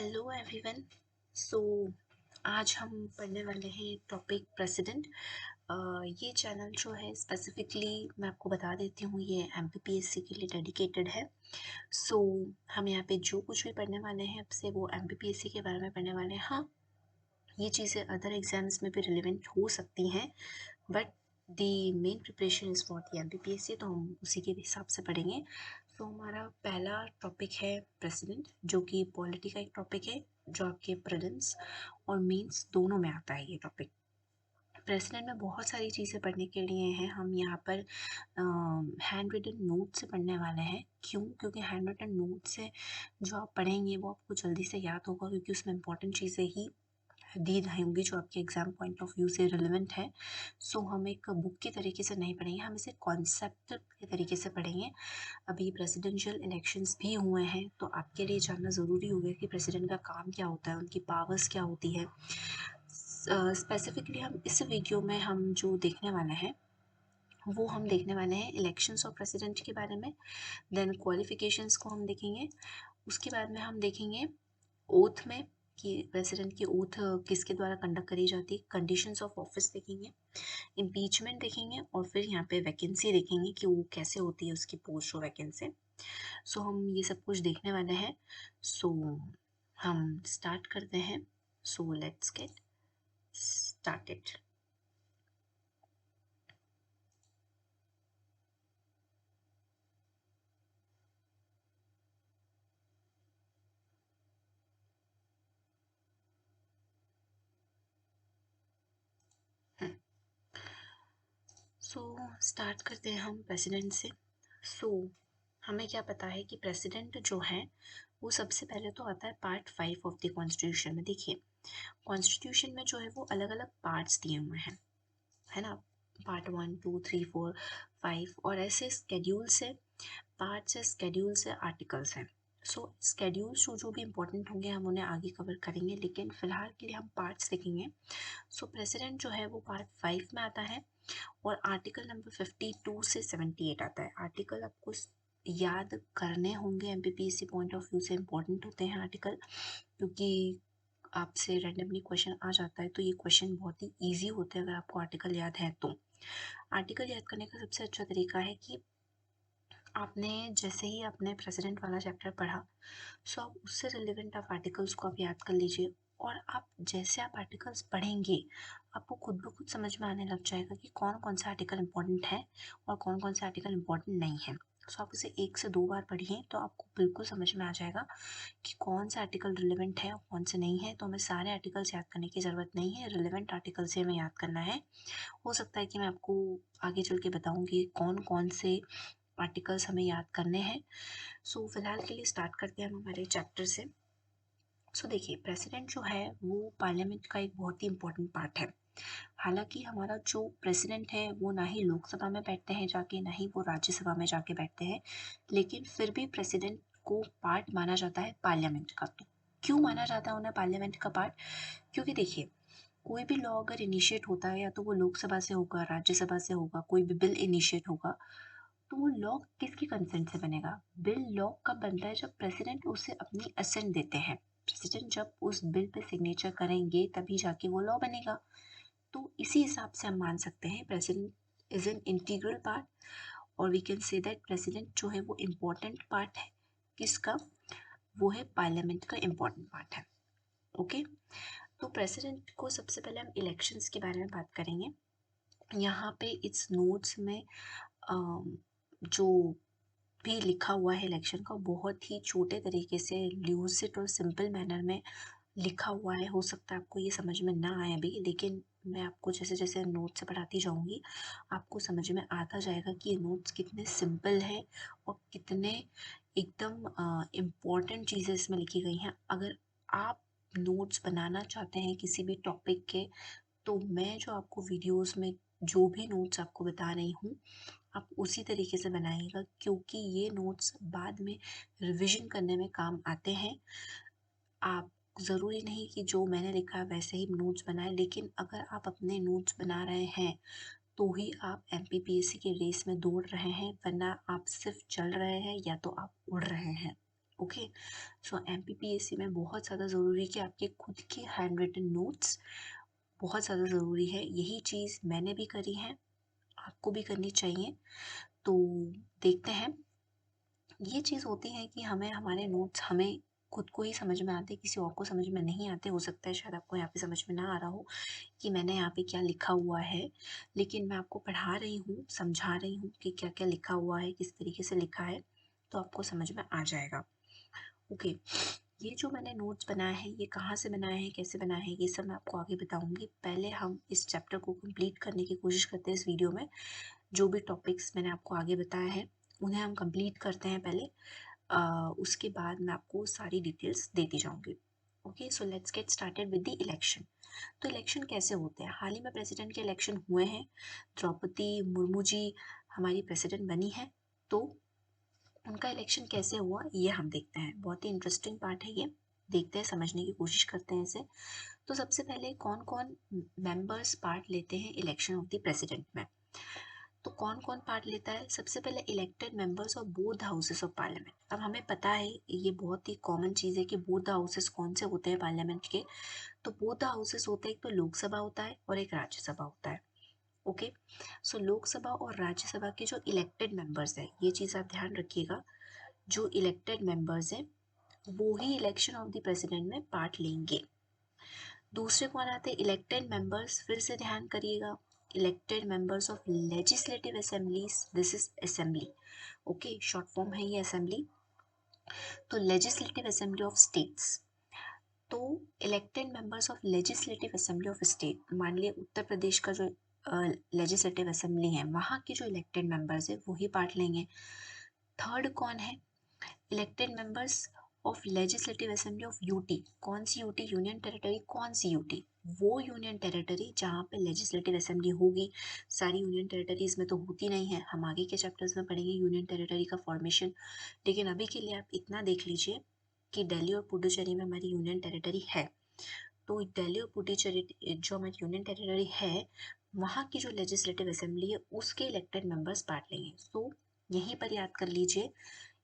Hello everyone. सो आज हम पढ़ने वाले हैं टॉपिक प्रेसिडेंट। ये चैनल जो है स्पेसिफिकली मैं आपको बता देती हूँ, ये एमपीपीएससी के लिए डेडिकेटेड है। सो हम यहाँ पे जो कुछ भी पढ़ने वाले हैं अब से वो एमपीपीएससी के बारे में पढ़ने वाले हैं। हाँ, ये चीज़ें अदर एग्जाम्स में भी रिलेवेंट हो सकती हैं, but the main preparation is for the MPPSC, तो हम उसी के हिसाब से पढ़ेंगे। तो हमारा पहला टॉपिक है प्रेसिडेंट, जो कि पॉलिटी का एक टॉपिक है, जो आपके प्रीलिम्स और मेंस दोनों में आता है ये टॉपिक। प्रेसिडेंट में बहुत सारी चीज़ें पढ़ने के लिए हैं। हम यहाँ पर हैंड रिटन नोट से पढ़ने वाले हैं। क्यों? क्योंकि हैंड रिटन नोट से जो आप पढ़ेंगे वो आपको जल्दी से याद होगा, क्योंकि उसमें इंपॉर्टेंट चीज़ें ही दी रहेंगी जो आपके एग्ज़ाम पॉइंट ऑफ व्यू से रिलेवेंट है। सो हम एक बुक के तरीके से नहीं पढ़ेंगे, हम इसे कॉन्सेप्ट के तरीके से पढ़ेंगे। अभी प्रेसिडेंशियल इलेक्शंस भी हुए हैं, तो आपके लिए जानना ज़रूरी हो गया कि प्रेसिडेंट का काम क्या होता है, उनकी पावर्स क्या होती है। स्पेसिफिकली हम इस वीडियो में हम जो देखने वाले हैं वो हम देखने वाले हैं इलेक्शंस ऑफ प्रेसिडेंट के बारे में। देन क्वालिफिकेशंस को हम देखेंगे। उसके बाद में हम देखेंगे ओथ में कि प्रेसिडेंट की ओथ किसके द्वारा कंडक्ट करी जाती है। कंडीशंस ऑफ ऑफिस देखेंगे, इम्पीचमेंट देखेंगे, और फिर यहाँ पे वैकेंसी देखेंगे कि वो कैसे होती है, उसकी पोस्ट और वैकेंसी। सो हम ये सब कुछ देखने वाले हैं। सो हम स्टार्ट करते हैं। So let's get started. So start करते हैं हम प्रेसिडेंट से। सो हमें क्या पता है कि प्रेसिडेंट जो है वो सबसे पहले तो आता है पार्ट 5 ऑफ द कॉन्स्टिट्यूशन में। देखिए, कॉन्स्टिट्यूशन में जो है वो अलग अलग पार्ट्स दिए हुए हैं, है ना। पार्ट 1, 2, 3, 4, 5, और ऐसे स्केड्यूल्स है, पार्ट्स है, स्केड्यूल्स है, आर्टिकल्स हैं। सो स्केड्यूल्स जो भी इंपॉर्टेंट होंगे हम उन्हें आगे कवर करेंगे, लेकिन फिलहाल के लिए हम पार्ट्स देखेंगे। सो प्रेसिडेंट जो है वो पार्ट 5 में आता है, और आर्टिकल नंबर 52 से 78 आता है। आर्टिकल आपको याद करने होंगे, एमपीपीएससी पॉइंट ऑफ व्यू से इम्पोर्टेंट होते हैं आर्टिकल, क्योंकि आपसे रैंडमली क्वेश्चन आ जाता है, तो ये क्वेश्चन बहुत ही ईजी होते हैं अगर आपको आर्टिकल याद है तो। आर्टिकल याद करने का सबसे अच्छा तरीका है कि आपने जैसे ही आपने प्रेसिडेंट वाला चैप्टर पढ़ा, सो आप उससे रिलेवेंट आप आर्टिकल्स को आप याद कर लीजिए, और आप जैसे आप आर्टिकल्स पढ़ेंगे आपको खुद ब खुद समझ में आने लग जाएगा कि कौन कौन सा आर्टिकल इम्पोर्टेंट है और कौन कौन सा आर्टिकल इम्पोर्टेंट नहीं है। सो आप उसे 1 से 2 बार पढ़िए तो आपको बिल्कुल समझ में आ जाएगा कि कौन सा आर्टिकल रिलेवेंट है और कौन से नहीं है। तो हमें सारे आर्टिकल्स याद करने की ज़रूरत नहीं है, रिलेवेंट आर्टिकल से हमें याद करना है। हो सकता है कि मैं आपको आगे चल के बताऊँगी कौन कौन से आर्टिकल्स हमें याद करने हैं। सो फिलहाल के लिए स्टार्ट करते हैं हम हमारे चैप्टर से। सो देखिए, प्रेसिडेंट जो है वो पार्लियामेंट का एक बहुत ही इम्पोर्टेंट पार्ट है। हालांकि हमारा जो प्रेसिडेंट है वो ना ही लोकसभा में बैठते हैं जाके, ना ही वो राज्यसभा में जाके बैठते हैं, लेकिन फिर भी प्रेसिडेंट को पार्ट माना जाता है पार्लियामेंट का। तो क्यों माना जाता है उन्हें पार्लियामेंट का पार्ट? क्योंकि देखिए, कोई भी लॉ अगर इनिशिएट होता है या तो वो लोकसभा से होगा, राज्यसभा से होगा, कोई भी बिल इनिशिएट होगा, तो वो लॉ किसकी कंसेंट से बनेगा? बिल लॉ कब बनता है? जब प्रेसिडेंट उसे अपनी असेंट देते हैं। प्रेसिडेंट जब उस बिल पे सिग्नेचर करेंगे तभी जाके वो लॉ बनेगा। तो इसी हिसाब से हम मान सकते हैं president is an integral part, और we can say that president जो है वो इम्पोर्टेंट पार्ट है। किसका? वो है पार्लियामेंट का इम्पोर्टेंट पार्ट है। ओके, तो प्रेसिडेंट को सबसे पहले हम इलेक्शंस के बारे में बात करेंगे। यहाँ पे इट्स नोट्स में जो भी लिखा हुआ है इलेक्शन का, बहुत ही छोटे तरीके से ल्यूसिड और सिंपल मैनर में लिखा हुआ है। हो सकता है आपको ये समझ में ना आए अभी, लेकिन मैं आपको जैसे जैसे नोट्स से पढ़ाती जाऊंगी आपको समझ में आता जाएगा कि ये नोट्स कितने सिंपल है और कितने एकदम इम्पॉर्टेंट चीज़ें इसमें लिखी गई हैं। अगर आप नोट्स बनाना चाहते हैं किसी भी टॉपिक के, तो मैं जो आपको वीडियोस में जो भी नोट्स आपको बता रही हूँ आप उसी तरीके से बनाइएगा, क्योंकि ये नोट्स बाद में रिवीजन करने में काम आते हैं। आप ज़रूरी नहीं कि जो मैंने लिखा है वैसे ही नोट्स बनाएं, लेकिन अगर आप अपने नोट्स बना रहे हैं तो ही आप एमपीपीएससी की रेस में दौड़ रहे हैं, वरना आप सिर्फ चल रहे हैं या तो आप उड़ रहे हैं। ओके। सो एमपीपीएससी में बहुत ज़्यादा ज़रूरी है कि आपके खुद के हैंड रिटन नोट्स बहुत ज़्यादा ज़रूरी है। यही चीज़ मैंने भी करी है, आपको भी करनी चाहिए। तो देखते हैं, ये चीज़ होती है कि हमें हमारे नोट्स हमें खुद को ही समझ में आते, किसी और को समझ में नहीं आते। हो सकता है शायद आपको यहाँ पे समझ में ना आ रहा हो कि मैंने यहाँ पे क्या लिखा हुआ है, लेकिन मैं आपको पढ़ा रही हूँ, समझा रही हूँ कि क्या क्या लिखा हुआ है, किस तरीके से लिखा है, तो आपको समझ में आ जाएगा। ओके, ये जो मैंने नोट्स बनाया है, ये कहाँ से बनाया है, कैसे बनाया है, ये सब मैं आपको आगे बताऊँगी। पहले हम इस चैप्टर को कंप्लीट करने की कोशिश करते हैं इस वीडियो में। जो भी टॉपिक्स मैंने आपको आगे बताया है, उन्हें हम कंप्लीट करते हैं पहले। उसके बाद मैं आपको सारी डिटेल्स देती जाऊँगी। Okay, so let's get started with the election. तो इलेक्शन कैसे होते हैं? हाल ही में प्रेसिडेंट के इलेक्शन हुए हैं। द्रौपदी मुर्मू जी हमारी प्रेसिडेंट बनी है, तो उनका इलेक्शन कैसे हुआ ये हम देखते हैं। बहुत ही इंटरेस्टिंग पार्ट है ये, देखते हैं, समझने की कोशिश करते हैं इसे। तो सबसे पहले कौन कौन मेंबर्स पार्ट लेते हैं इलेक्शन ऑफ द प्रेसिडेंट में? तो कौन कौन पार्ट लेता है? सबसे पहले elected members of both the houses of parliament. अब हमें पता है, ये बहुत ही कॉमन चीज़ है कि बोथ द हाउसेस कौन से होते हैं पार्लियामेंट के। तो बोथ द हाउसेस होते हैं, एक तो लोकसभा होता है और एक राज्यसभा होता है। ओके, सो लोकसभा और राज्यसभा के जो इलेक्टेड मेंबर्स हैं, ये चीज़ आप ध्यान रखिएगा, जो इलेक्टेड मेंबर्स हैं वो ही इलेक्शन ऑफ द प्रेसिडेंट में पार्ट लेंगे। दूसरे कौन आते हैं? इलेक्टेड मेंबर्स, फिर से ध्यान करिएगा, elected members of legislative assemblies, this is assembly. Okay, short form है ये असेंबली। तो लेजिस्लेटिव असेंबली ऑफ स्टेट्स, तो elected members of legislative assembly of state, मान लिया उत्तर प्रदेश का जो लेजिस्लेटिव असेंबली है, वहाँ के जो इलेक्टेड मेंबर्स है वो ही पार्ट लेंगे। थर्ड कौन है? Elected members of legislative assembly of UT. कौन सी यूटी? Union territory. कौन सी यूटी? वो यूनियन टेरिटरी जहाँ पे लेजिस्लेटिव असेंबली होगी। सारी यूनियन टेरिटरीज में तो होती नहीं है, हम आगे के चैप्टर्स में पढ़ेंगे यूनियन टेरिटरी का फॉर्मेशन। लेकिन अभी के लिए आप इतना देख लीजिए कि दिल्ली और पुडुचेरी में हमारी यूनियन टेरिटरी है। तो दिल्ली और पुडुचेरी जो हमारी यूनियन टेरिटरी है, वहाँ की जो लेजिस्लेटिव असेंबली है उसके इलेक्टेड मेंबर्स पार्ट लेंगे। सो यहीं पर याद कर लीजिए,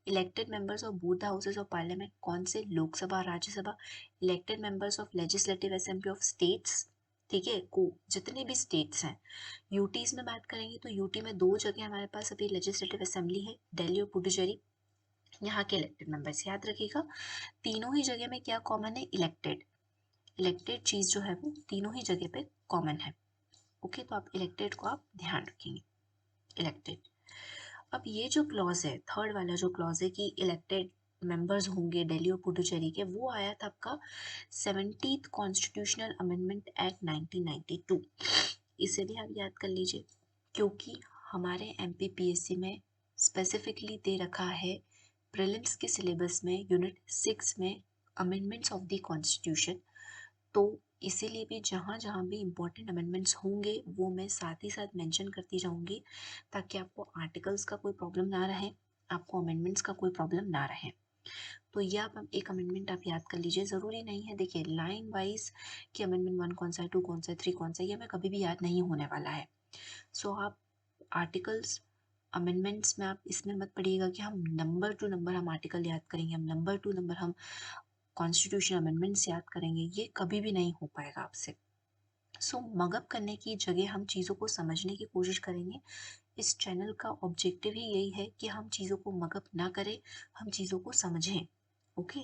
elected members of both the houses of parliament, कौन से? Lok Sabha, Rajya Sabha. Elected members of legislative assembly of states, ठीक है, को जितने भी स्टेट्स हैं। यूटीज में बात करेंगे तो यूटी में दो जगह हमारे पास अभी लेजिस्लेटिव असेंबली है, दिल्ली और पुडुचेरी। यहाँ के इलेक्टेड मेंबर्स याद रखिएगा, तीनों ही जगह में क्या कॉमन है? इलेक्टेड। इलेक्टेड चीज जो है वो तीनों ही जगह पे कॉमन है। ओके, तो आप इलेक्टेड को आप ध्यान रखेंगे, इलेक्टेड। अब ये जो क्लॉज है, थर्ड वाला जो क्लॉज है कि इलेक्टेड मेंबर्स होंगे दिल्ली और पुडुचेरी के, वो आया था आपका 70th कॉन्स्टिट्यूशनल अमेंडमेंट एक्ट 1992। इसे भी आप याद कर लीजिए, क्योंकि हमारे एमपीपीएससी में स्पेसिफिकली दे रखा है प्रीलिम्स के सिलेबस में यूनिट 6 में अमेंडमेंट्स ऑफ द कॉन्स्टिट्यूशन। तो इसीलिए भी जहाँ जहाँ भी इम्पोर्टेंट अमेंडमेंट्स होंगे वो मैं साथ ही साथ मेंशन करती जाऊँगी, ताकि आपको आर्टिकल्स का कोई प्रॉब्लम ना रहे, आपको अमेंडमेंट्स का कोई प्रॉब्लम ना रहे। तो ये आप एक अमेंडमेंट आप याद कर लीजिए, ज़रूरी नहीं है, देखिए लाइन वाइज कि अमेंडमेंट 1 कौन सा है, 2 कौन सा है, 3 कौन सा है, ये हमें कभी भी याद नहीं होने वाला है। सो आप आर्टिकल्स अमेंडमेंट्स में आप इसमें मत पढ़िएगा कि हम नंबर टू नंबर हम आर्टिकल याद करेंगे, हम नंबर टू नंबर हम कॉन्स्टिट्यूशन अमेंडमेंट्स याद करेंगे, ये कभी भी नहीं हो पाएगा आपसे। सो मगअप करने की जगह हम चीज़ों को समझने की कोशिश करेंगे। इस चैनल का ऑब्जेक्टिव ही यही है कि हम चीज़ों को मगअप ना करें, हम चीज़ों को समझें। ओके,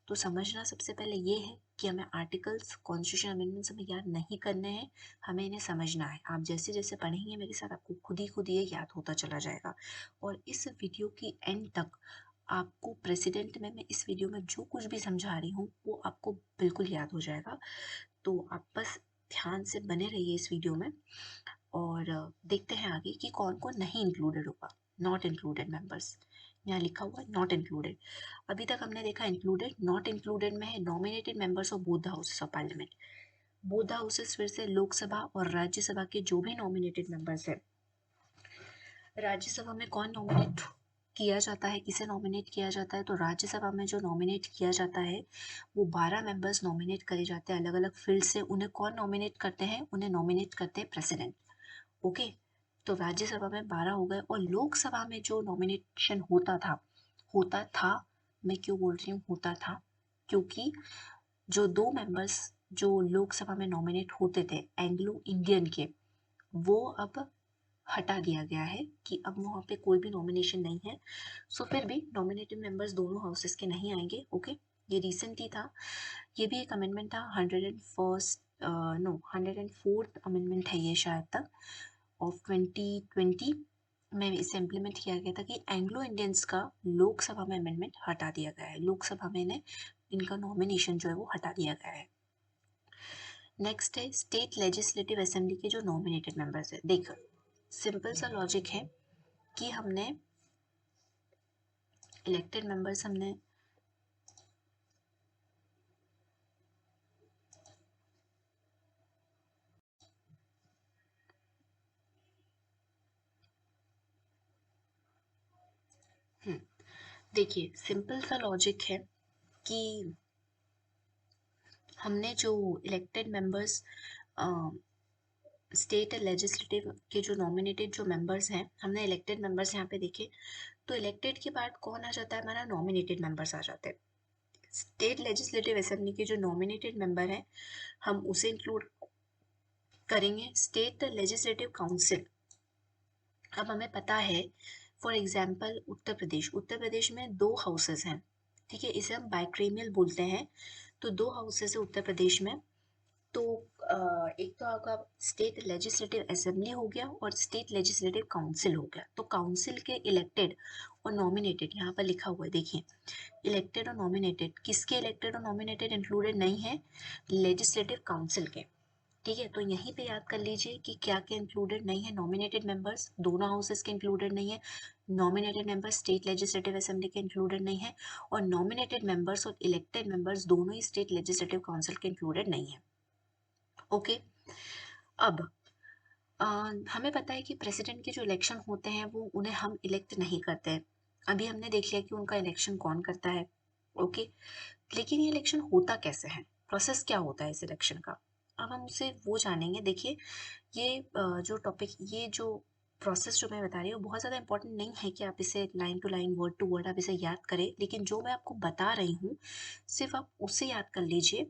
तो समझना सबसे पहले ये है कि हमें आर्टिकल्स, कॉन्स्टिट्यूशन अमेंडमेंट्स हमें याद नहीं करने हैं, हमें इन्हें समझना है। आप जैसे जैसे पढ़ेंगे मेरे साथ, आपको खुद ही ये याद होता चला जाएगा। और इस वीडियो की एंड तक आपको प्रेसिडेंट में मैं इस वीडियो में जो कुछ भी समझा रही हूँ वो आपको बिल्कुल याद हो जाएगा। तो आप बस ध्यान से बने रहिए इस वीडियो में, और देखते हैं आगे कि कौन कौन नहीं इंक्लूडेड होगा। नॉट इंक्लूडेड मेंबर्स, यहाँ लिखा हुआ है नॉट इंक्लूडेड। अभी तक हमने देखा इंक्लूडेड, नॉट इंक्लूडेड में है nominated members of both the houses of parliament. Both the houses फिर से लोकसभा और राज्यसभा के जो भी नॉमिनेटेड मेंबर्स हैं। राज्यसभा में कौन नॉमिनेट किया जाता है, किसे नॉमिनेट किया जाता है? तो राज्यसभा में जो नॉमिनेट किया जाता है वो 12 मेंबर्स नॉमिनेट करे जाते हैं अलग अलग फील्ड से। उन्हें कौन नॉमिनेट करते हैं? उन्हें नॉमिनेट करते हैं प्रेसिडेंट। ओके, तो राज्यसभा में 12 हो गए, और लोकसभा में जो नॉमिनेशन होता था मैं क्यों बोल रही हूँ होता था, क्योंकि जो 2 मेंबर्स जो लोकसभा में नॉमिनेट होते थे एंग्लो इंडियन के, वो अब हटा दिया गया है कि अब वहाँ पे कोई भी नॉमिनेशन नहीं है। सो फिर भी नॉमिनेटेड मेंबर्स दोनों हाउसेस के नहीं आएंगे। ओके, ये रिसेंट ही था, ये भी एक अमेंडमेंट था, 104th अमेंडमेंट है ये शायद तक ऑफ 2020 में इसे इम्प्लीमेंट किया गया था कि एंग्लो इंडियंस का लोकसभा में अमेंडमेंट हटा दिया गया है, लोकसभा में ने इनका नॉमिनेशन जो है वो हटा दिया गया है। नेक्स्ट है स्टेट लेजिस्लेटिव असेंबली के जो नॉमिनेटेड मेंबर्स है। देखो सिंपल सा लॉजिक है कि हमने इलेक्टेड मेंबर्स हमने देखिए सिंपल सा लॉजिक है कि हमने जो इलेक्टेड मेंबर्स स्टेट लेजिस्लेटिव के जो नॉमिनेटेड जो मेंबर्स हैं, हमने इलेक्टेड मेंबर्स यहाँ पे देखे, तो इलेक्टेड के बाद कौन आ जाता है, हमारा नॉमिनेटेड मेंबर्स आ जाते हैं। स्टेट लेजिस्लेटिव असेंबली के जो नॉमिनेटेड मेंबर हैं हम उसे इंक्लूड करेंगे। स्टेट लेजिस्लेटिव काउंसिल, अब हमें पता है फॉर एग्जांपल उत्तर प्रदेश में 2 हाउसेस हैं, ठीक है, इसे हम बाइक्रेमियल बोलते हैं। तो 2 हाउसेस है उत्तर प्रदेश में, तो एक तो आपका स्टेट लेजिस्लेटिव असेंबली हो गया और स्टेट लेजिस्लेटिव काउंसिल हो गया। तो काउंसिल के इलेक्टेड और नॉमिनेटेड यहाँ पर लिखा हुआ है, देखिए इलेक्टेड और नॉमिनेटेड, किसके इलेक्टेड और नॉमिनेटेड इंक्लूडेड नहीं है, लेजिस्लेटिव काउंसिल के। ठीक है, तो यहीं पे याद कर लीजिए कि क्या क्या इंक्लूडेड नहीं है, नॉमिनेटेड मेंबर्स दोनों हाउसेस के इंक्लूडेड नहीं है, nominated members state legislative assembly के इंक्लूडेड नहीं है, और नॉमिनेटेड मेंबर्स और इलेक्टेड मेंबर्स दोनों ही स्टेट लेजिस्लेटिव काउंसिल के इंक्लूडेड नहीं है। ओके, अब हमें पता है कि प्रेसिडेंट के जो इलेक्शन होते हैं वो उन्हें हम इलेक्ट नहीं करते हैं। अभी हमने देख लिया कि उनका इलेक्शन कौन करता है। ओके, लेकिन ये इलेक्शन होता कैसे है, प्रोसेस क्या होता है इस इलेक्शन का, अब हम उसे वो जानेंगे। देखिए ये जो टॉपिक, ये जो प्रोसेस जो मैं बता रही हूँ बहुत ज़्यादा इंपॉर्टेंट नहीं है कि आप इसे line to line word to word आप इसे याद करें, लेकिन जो मैं आपको बता रही हूँ सिर्फ आप उसे याद कर लीजिए,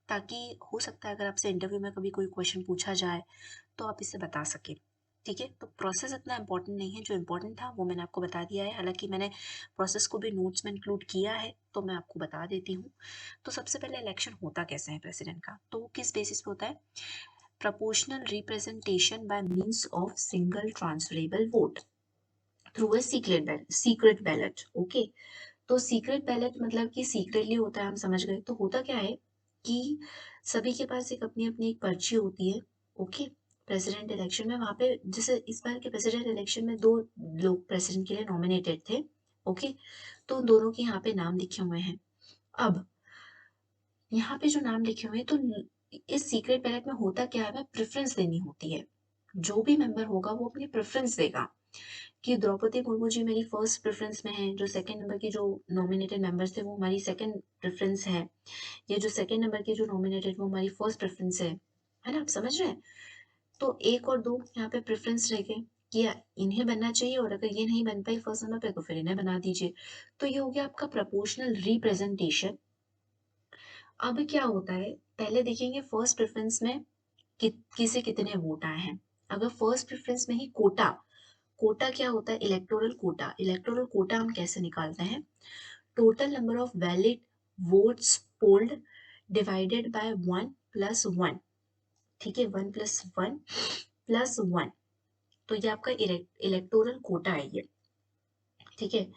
ताकि हो सकता है अगर आपसे इंटरव्यू में कभी कोई क्वेश्चन पूछा जाए तो आप इसे बता सकें। ठीक है, तो प्रोसेस इतना इंपॉर्टेंट नहीं है, जो इम्पोर्टेंट था वो मैंने आपको बता दिया है, हालांकि मैंने प्रोसेस को भी नोट्स में इंक्लूड किया है, तो मैं आपको बता देती हूँ। तो सबसे पहले इलेक्शन होता कैसे है प्रेसिडेंट का, तो वो किस बेसिस पे होता है, proportional representation by means of single transferable vote through a secret ballot। Okay, तो सीक्रेट बैलेट मतलब कि सीक्रेटली होता है, हम समझ गए। तो होता क्या है कि सभी के पास एक अपनी अपनी एक पर्ची होती है। ओके, प्रेसिडेंट इलेक्शन में वहां पे जैसे इस बार के प्रेसिडेंट इलेक्शन में 2 लोग प्रेसिडेंट के लिए नॉमिनेटेड थे। ओके, तो उन दोनों के यहाँ पे नाम लिखे हुए हैं। अब यहाँ पे जो नाम लिखे हुए हैं, तो इस सीक्रेट बैलेट में होता क्या है, हमें प्रेफरेंस देनी होती है। जो भी मेंबर होगा वो अपनी प्रेफरेंस देगा कि द्रौपदी मुर्मू जी मेरी फर्स्ट प्रेफरेंस में है, जो सेकंड नंबर की जो नॉमिनेटेड मेंबर्स थे वो हमारी सेकंड प्रेफरेंस है, या जो सेकंड नंबर के जो नॉमिनेटेड वो हमारी फर्स्ट प्रेफरेंस है ना, आप समझ रहे हैं। तो 1 और 2 यहाँ पे प्रेफरेंस रह गए कि इन्हें बनना चाहिए, और अगर ये नहीं बन पाई फर्स्ट नंबर पे तो फिर इन्हें बना दीजिए। तो ये हो गया आपका प्रोपोर्शनल रिप्रेजेंटेशन। अब क्या होता है, पहले देखेंगे फर्स्ट प्रेफरेंस में किसे कितने वोट आए हैं। अगर फर्स्ट प्रेफरेंस में ही कोटा, कोटा क्या होता है, इलेक्टोरल कोटा। इलेक्टोरल कोटा हम कैसे निकालते हैं, total number of valid votes polled divided by 1+1। ठीक है, 1+1+1, तो ये आपका इलेक्टोरल कोटा है ये। ठीक है,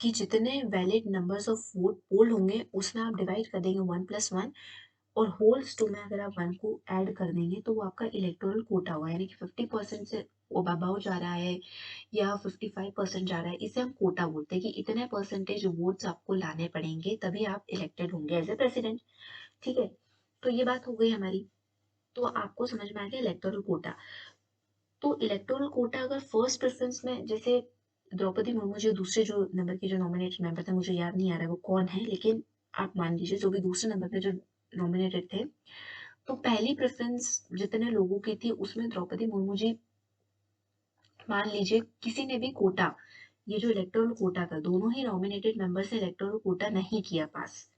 कि जितने वैलिड नंबर्स ऑफ वोट पोल होंगे उसमें आप डिवाइड कर देंगे 1+1, और होल्स टू में अगर आप 1 को ऐड कर देंगे तो वो आपका इलेक्टोरल कोटा हुआ, यानी कि 50% से अबाव जा रहा है या 55% जा रहा है, इसे हम कोटा बोलते हैं कि इतने परसेंटेज वोट्स आपको लाने पड़ेंगे तभी आप इलेक्टेड होंगे एज ए प्रेसिडेंट। ठीक है, तो ये बात हो गई हमारी, तो आपको समझ में आ गया इलेक्टोरल कोटा। तो इलेक्टोरल कोटा अगर फर्स्ट प्रेफरेंस में, जैसे द्रौपदी मुर्मू जो दूसरे जो नंबर के जो नॉमिनेटेड मेंबर थे, मुझे याद नहीं आ रहा है वो कौन है, लेकिन आप मान लीजिए जो भी दूसरे नंबर पे जो नॉमिनेटेड थे, तो पहली प्रेफरेंस जितने लोगों की थी उसमें द्रौपदी मुर्मू जी, मान लीजिए किसी ने भी कोटा ये जो इलेक्टोरल कोटा था, दोनों ही नॉमिनेटेड मेंबर से इलेक्टोरल कोटा नहीं किया पास,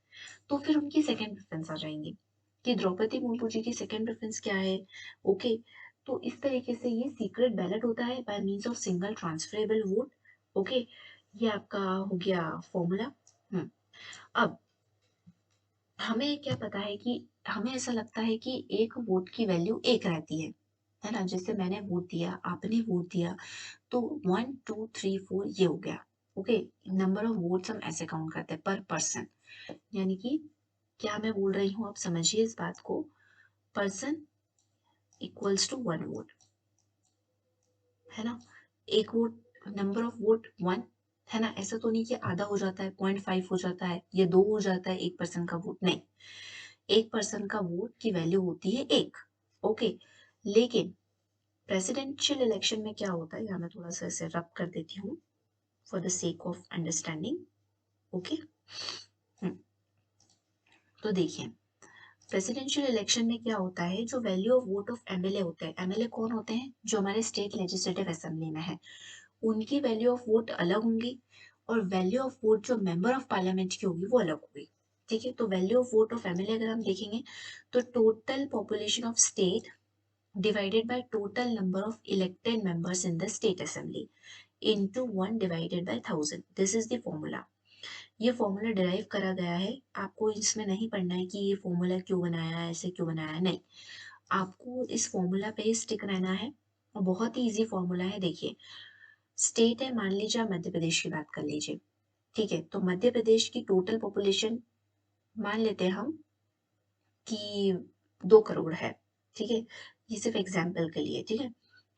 तो फिर उनकी सेकंड प्रेफरेंस आ जाएंगी कि द्रौपदी मुर्मू जी की सेकंड प्रेफरेंस क्या है। ओके, तो इस तरीके से ये सीक्रेट बैलेट होता है by means of single transferable vote. Okay, ये आपका हो गया फॉर्मूला। अब हमें क्या पता है कि हमें ऐसा लगता है कि एक वोट की वैल्यू एक रहती है ना। जैसे मैंने वोट दिया, आपने वोट दिया, तो 1 2 3 4 ये हो गया। ओके, नंबर ऑफ वोट्स हम ऐसे काउंट करते हैं पर पर्सन, यानी कि क्या मैं बोल रही हूँ आप समझिए इस बात को। पर्सन इक्वल्स टू 1 वोट, है ना। एक वोट, नंबर ऑफ वोट 1, है ना। ऐसा तो नहीं कि आधा हो जाता है, 0.5 हो जाता है या 2 हो जाता है एक पर्सन का वोट, नहीं। एक पर्सन का वोट की वैल्यू होती है एक। ओके, लेकिन प्रेसिडेंशियल इलेक्शन में क्या होता है, यहाँ मैं थोड़ा सा इसे रब कर देती हूँ for the sake of understanding. Okay, तो देखिए प्रेसिडेंशियल इलेक्शन में क्या होता है, जो value of vote of MLA होते हैं, एमएलए कौन होते हैं, जो हमारे स्टेट लेजिस्लेटिव असेंबली में है, उनकी वैल्यू ऑफ वोट अलग होंगी और वैल्यू ऑफ वोट जो मेंबर ऑफ पार्लियामेंट की होगी वो अलग होगी। ठीक है, तो value of vote of MLA अगर हम देखेंगे तो total population of state divided by total number of elected members in the state assembly into 1 divided by 1000. This is the formula. ये फॉर्मूला डिराइव करा गया है, आपको इसमें नहीं पढ़ना है कि ये फॉर्मूला क्यों बनाया है, ऐसे क्यों बनाया है, नहीं। आपको इस फॉर्मूला पे स्टिक रहना है और बहुत ही इजी फॉर्मूला है। देखिए स्टेट है, मान लीजिए आप मध्य प्रदेश की बात कर लीजिए, ठीक है। तो मध्य प्रदेश की टोटल पॉपुलेशन मान लेते हैं हम कि 2 करोड़ है, ठीक है। ये सिर्फ एग्जाम्पल के लिए, ठीक है।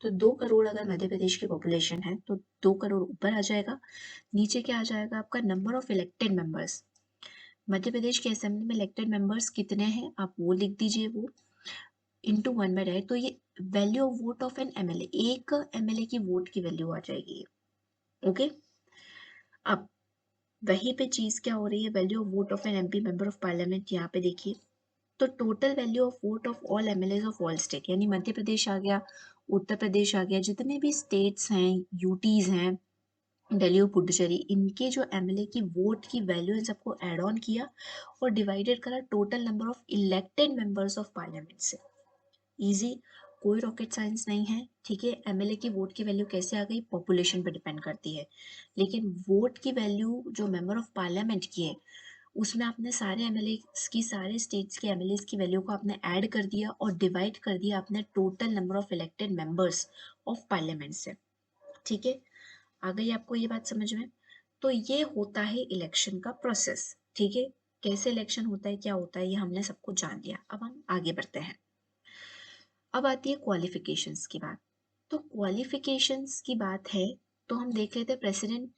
तो 2 करोड़ अगर मध्य प्रदेश की पॉपुलेशन है तो 2 करोड़ ऊपर आ जाएगा, नीचे क्या आ जाएगा आपका number of elected members. Madhya Pradesh के असेंबली में इलेक्टेड मेंबर्स कितने हैं आप वो लिख दीजिए, वो इंटू 1/8, तो ये value of vote of N MLA, एक एमएलए की वोट की वैल्यू आ जाएगी। ओके, अब वहीं पे चीज क्या हो रही है, value of vote of an MP member of parliament, यहाँ पे देखिए तो total value of vote of all MLA of all state, यानी मध्य प्रदेश आ गया, उत्तर प्रदेश आ गया, जितने भी स्टेट्स हैं, यूटीज हैं, दिल्ली और पुडुचेरी, इनके जो एमएलए की वोट की वैल्यू इन सबको ऐड ऑन किया और डिवाइडेड करा total number of elected members of parliament से। इजी, कोई रॉकेट साइंस नहीं है, ठीक है। एमएलए की वोट की वैल्यू कैसे आ गई, पॉपुलेशन पर डिपेंड करती है, लेकिन वोट की वैल्यू जो मेंबर ऑफ पार्लियामेंट की है उसमें आपने सारे एमएलए की, सारे स्टेट्स के एमएलए की वैल्यू को आपने ऐड कर दिया और डिवाइड कर दिया आपने total number of elected members of parliament से। ठीक है, आ गई आपको ये बात समझ में। तो ये होता है इलेक्शन का प्रोसेस, ठीक है। कैसे इलेक्शन होता है, क्या होता है, ये हमने सबको जान लिया। अब हम आगे बढ़ते हैं। अब आती है क्वालिफिकेशंस की बात। तो क्वालिफिकेशंस की बात है तो हम देख लेते हैं प्रेसिडेंट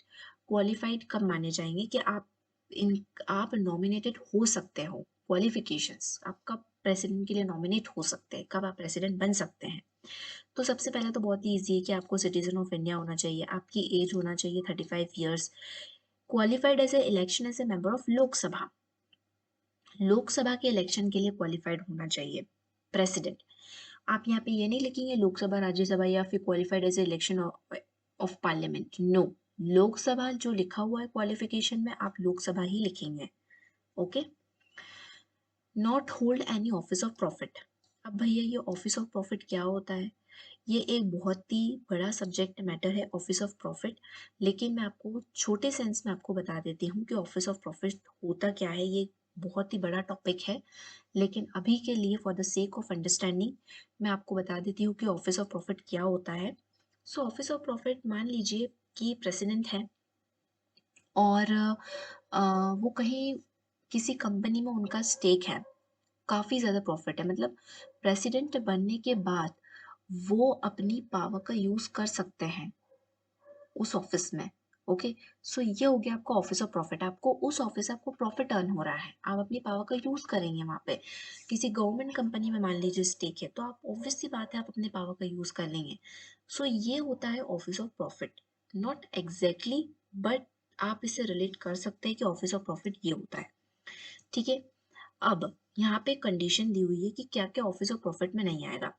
क्वालिफाइड कब माने जाएंगे कि आप नॉमिनेटेड हो सकते हो। क्वालिफिकेशंस, आप कब प्रेसिडेंट के लिए नॉमिनेट हो सकते हैं, कब आप प्रेसिडेंट बन सकते हैं। तो सबसे पहले तो बहुत ही ईजी है कि आपको सिटीजन ऑफ इंडिया होना चाहिए, आपकी एज होना चाहिए 35 years, qualified age a election age a member of Lok Sabha, Lok Sabha के इलेक्शन के लिए क्वालिफाइड होना चाहिए प्रेसिडेंट। आप यहाँ पे ये नहीं लिखेंगे लोकसभा राज्यसभा या फिर qualified age election of parliament, no. Lok Sabha जो लिखा हुआ है क्वालिफिकेशन में आप लोकसभा ही लिखेंगे। Okay, not hold any office of profit. अब भैया ये ऑफिस ऑफ प्रॉफिट क्या होता है, ये एक बहुत ही बड़ा सब्जेक्ट मैटर है ऑफिस ऑफ प्रॉफिट, लेकिन मैं आपको छोटे सेंस में आपको बता देती हूँ कि ऑफिस ऑफ प्रॉफिट होता क्या है। ये बहुत ही बड़ा टॉपिक है, लेकिन अभी के लिए for the sake of understanding मैं आपको बता देती हूँ कि ऑफिस ऑफ प्रॉफिट क्या होता है। सो ऑफिस ऑफ प्रॉफिट, मान लीजिए कि प्रेसिडेंट है और वो कहीं किसी कंपनी में उनका स्टेक है, काफ़ी ज़्यादा प्रॉफिट है, मतलब प्रेसिडेंट बनने के बाद वो अपनी पावर का यूज़ कर सकते हैं उस ऑफिस में। ओके, सो ये हो गया आपका ऑफिस ऑफ प्रॉफिट। आपको उस ऑफिस से आपको प्रॉफिट अर्न हो रहा है, आप अपनी पावर का यूज करेंगे वहाँ पे। किसी गवर्नमेंट कंपनी में मान लीजिए स्टेक है तो आप ऑब्वियस सी बात है आप अपने पावर का यूज कर लेंगे। सो ये होता है office of profit, not exactly but आप इसे रिलेट कर सकते हैं कि ऑफिस ऑफ प्रॉफिट ये होता है। ठीक है, अब यहाँ पे कंडीशन दी हुई है कि क्या क्या ऑफिस ऑफ प्रॉफिट में नहीं आएगा।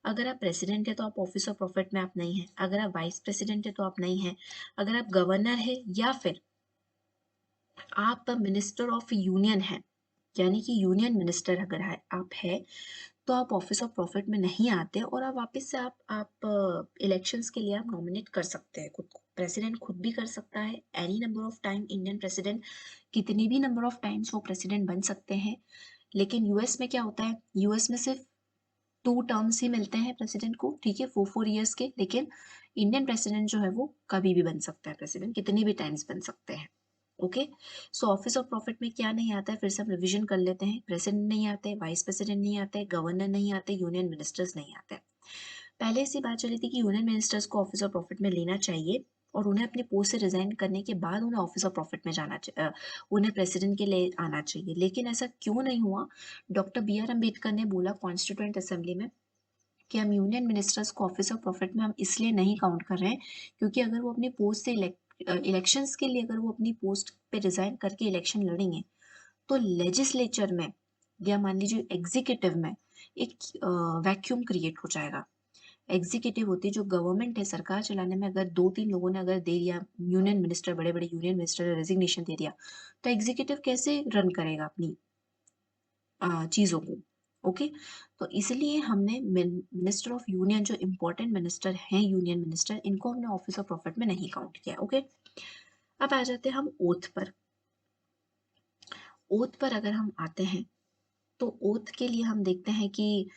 अगर आप प्रेसिडेंट है तो आप ऑफिस ऑफ प्रॉफिट में आप नहीं है, अगर आप वाइस प्रेसिडेंट है तो आप नहीं है, अगर आप गवर्नर है या फिर आप मिनिस्टर ऑफ यूनियन है, यानी कि यूनियन मिनिस्टर अगर है आप है, तो आप ऑफिस ऑफ प्रॉफिट में नहीं आते और आप वापस से आप इलेक्शंस के लिए आप नॉमिनेट कर सकते हैं खुद को। प्रेसिडेंट खुद भी कर सकता है any number of time, Indian president कितनी भी नंबर ऑफ टाइम्स वो प्रेसिडेंट बन सकते हैं। लेकिन यूएस में क्या होता है, यूएस में सिर्फ 2 टर्म्स ही मिलते हैं प्रेसिडेंट को, ठीक है, 4 ईयर्स के। लेकिन इंडियन प्रेसिडेंट जो है वो कभी भी बन सकता है, प्रेसिडेंट कितनी भी टाइम्स बन सकते हैं। Okay, so office of profit में क्या नहीं आता है, फिर से हम रिवीजन कर लेते हैं। प्रेसिडेंट नहीं आते, वाइस प्रेसिडेंट नहीं आते, गवर्नर नहीं आते, यूनियन मिनिस्टर्स नहीं आते। पहले से बात चली थी कि यूनियन मिनिस्टर्स को ऑफिस ऑफ प्रॉफिट में लेना चाहिए और उन्हें अपने पोस्ट से रिजाइन करने के बाद उन्हें ऑफिस ऑफ प्रॉफिट में जाना चाहिए, उन्हें प्रेसिडेंट के लिए आना चाहिए। लेकिन ऐसा क्यों नहीं हुआ? डॉक्टर बी आर अम्बेडकर ने बोला कॉन्स्टिट्यूएंट असेंबली में कि हम यूनियन मिनिस्टर्स को ऑफिस ऑफ प्रॉफिट में हम इसलिए नहीं काउंट कर रहे हैं क्योंकि अगर वो अपनी पोस्ट से इलेक्शंस के लिए अगर वो अपनी पोस्ट पे रिजाइन करके इलेक्शन लड़ेंगे तो लेजिस्लेचर में या मान लीजिए एग्जीक्यूटिव में एक वैक्यूम क्रिएट हो जाएगा। एग्जीक्यूटिव होती है जो गवर्नमेंट है, सरकार चलाने में अगर 2-3 लोगों ने अगर दे दिया, यूनियन मिनिस्टर, बड़े बड़े यूनियन मिनिस्टर रेजिग्नेशन दे दिया, तो एग्जीक्यूटिव कैसे रन करेगा अपनी चीज़ों को। ओके, तो इसलिए हमने मिनिस्टर ऑफ यूनियन जो इम्पोर्टेंट मिनिस्टर हैं, यूनियन मिनिस्टर, इनको हमने ऑफिस ऑफ प्रॉफिट में नहीं काउंट किया। ओके, अब आ जाते हैं हम ओथ पर। ओथ पर अगर हम आते हैं तो ओथ के लिए हम देखते हैं कि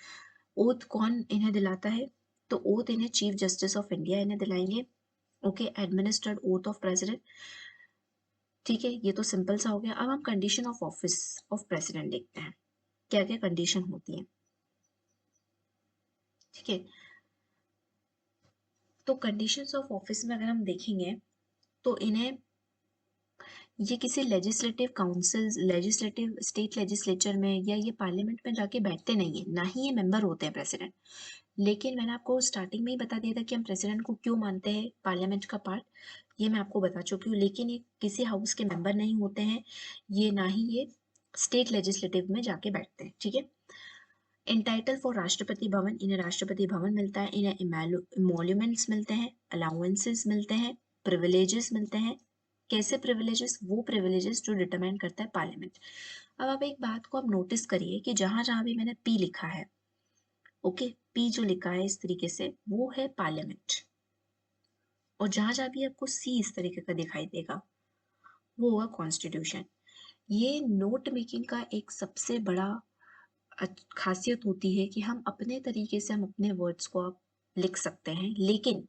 ओथ कौन इन्हें दिलाता है। तो ओथ इन्हें चीफ जस्टिस ऑफ इंडिया इन्हें दिलाएंगे। Okay, administered oath of president. ठीक है, ये तो सिंपल सा हो गया। अब हम condition of office of president देखते हैं, क्या क्या कंडीशन होती है। ठीक है, तो कंडीशंस ऑफ ऑफिस में अगर हम देखेंगे तो इन्हें, ये किसी legislative council, legislative state legislature में या ये पार्लियामेंट में जाके बैठते नहीं है, ना ही ये मेंबर होते हैं प्रेसिडेंट। लेकिन मैंने आपको स्टार्टिंग में ही बता दिया था कि हम प्रेसिडेंट को क्यों मानते हैं पार्लियामेंट का पार्ट, ये मैं आपको बता चुकी हूँ। लेकिन ये किसी हाउस के मेंबर नहीं होते हैं, ये ना ही ये स्टेट लेजिस्लेटिव में जाके बैठते हैं। ठीक है, एंटाइटल फॉर राष्ट्रपति भवन, इन्हें राष्ट्रपति भवन मिलता है, इन्हें इमोल्यूमेंट्स मिलते हैं, अलाउंसेस मिलते हैं, प्रिविलेजेस मिलते हैं। कैसे प्रिविलेजेस? वो प्रिविलेजेस जो डिटरमाइन करता है पार्लियामेंट। अब आप एक बात को आप नोटिस करिए कि जहां जहां भी मैंने पी लिखा है, ओके, पी जो लिखा है इस तरीके से, वो है पार्लियामेंट। और जहां जहां भी आपको सी इस तरीके का दिखाई देगा, वो होगा कॉन्स्टिट्यूशन। ये नोट मेकिंग का एक सबसे बड़ा खासियत होती है कि हम अपने तरीके से हम अपने वर्ड्स को आप लिख सकते हैं। लेकिन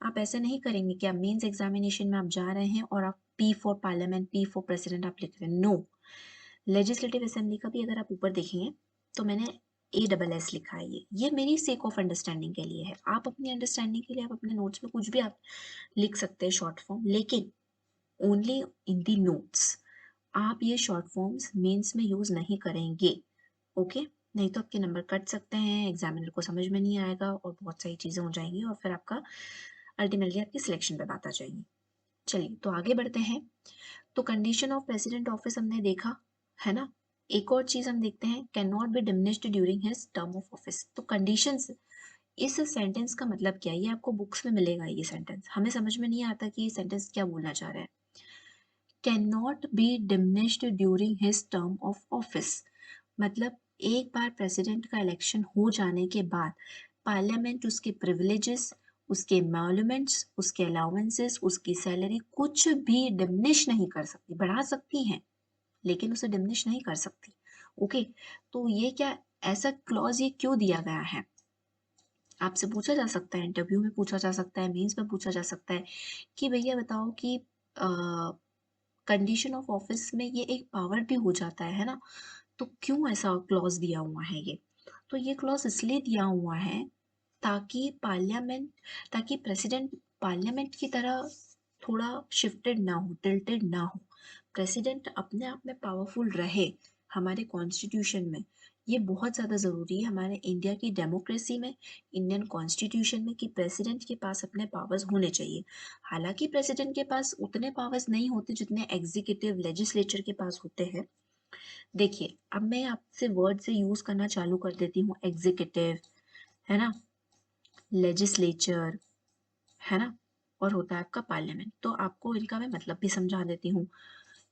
आप ऐसा नहीं करेंगे कि आप मेंस एग्जामिनेशन में आप जा रहे हैं और आप P for parliament, P for president आप लिख रहे हैं। नो, लेजिस्लेटिव असेंबली का भी अगर आप ऊपर देखेंगे तो मैंने ASS लिखा है। ये मेरी सेक ऑफ अंडरस्टैंडिंग के लिए है। आप अपनी अंडरस्टैंडिंग के लिए आप अपने नोट्स में कुछ भी आप लिख सकते हैं शॉर्ट फॉर्म, लेकिन ओनली इन दी नोट्स। आप ये शॉर्ट फॉर्म्स मेंस में यूज नहीं करेंगे। ओके, नहीं तो आपके नंबर कट सकते हैं, एग्जामिनर को समझ में नहीं आएगा और बहुत सारी चीजें हो जाएंगी और फिर आपका अल्टीमेटली आपकी सिलेक्शन पे बात आ जाएगी। चलिए तो आगे बढ़ते हैं। तो कंडीशन ऑफ प्रेसिडेंट ऑफिस हमने देखा है ना। एक और चीज हम देखते हैं, can not be diminished during his term of office. तो कंडीशंस, इस सेंटेंस का मतलब क्या है, ये आपको बुक्स में मिलेगा। ये सेंटेंस हमें समझ में नहीं आता कि ये सेंटेंस क्या बोलना चाह रहा है। Can not be diminished during his term of office, मतलब एक बार प्रेसिडेंट का इलेक्शन हो जाने के बाद पार्लियामेंट उसके प्रिविलेजेस, उसके एमोल्यूमेंट्स, उसके अलाउंसेस, उसकी सैलरी कुछ भी डिमिनिश नहीं कर सकती। बढ़ा सकती हैं लेकिन उसे डिमिनिश नहीं कर सकती। ओके, तो ये क्या, ऐसा क्लॉज ये क्यों दिया गया है? आपसे पूछा जा सकता है, इंटरव्यू में पूछा जा सकता है, मेंस में पूछा जा सकता है कि भैया बताओ कि कंडीशन ऑफ ऑफिस में ये एक पावर भी हो जाता है ना, तो क्यों ऐसा क्लॉज दिया हुआ है? ये तो ये क्लॉज इसलिए दिया हुआ है ताकि पार्लियामेंट, ताकि प्रेसिडेंट पार्लियामेंट की तरह थोड़ा शिफ्टेड ना हो, टिल्टेड ना हो। प्रेसिडेंट अपने आप में पावरफुल रहे। हमारे कॉन्स्टिट्यूशन में ये बहुत ज़्यादा ज़रूरी है, हमारे इंडिया की डेमोक्रेसी में, इंडियन कॉन्स्टिट्यूशन में, कि प्रेसिडेंट के पास अपने पावर्स होने चाहिए। हालांकि प्रेसिडेंट के पास उतने पावर्स नहीं होते जितने एग्जीक्यूटिव लेजिस्लेचर के पास होते हैं, देखिए अब मैं आपसे वर्ड से यूज करना चालू कर देती हूँ, एग्जीक्यूटिव है ना, लेजिस्लेचर है ना, और होता है आपका पार्लियामेंट। तो आपको इनका मैं मतलब भी समझा देती हूँ,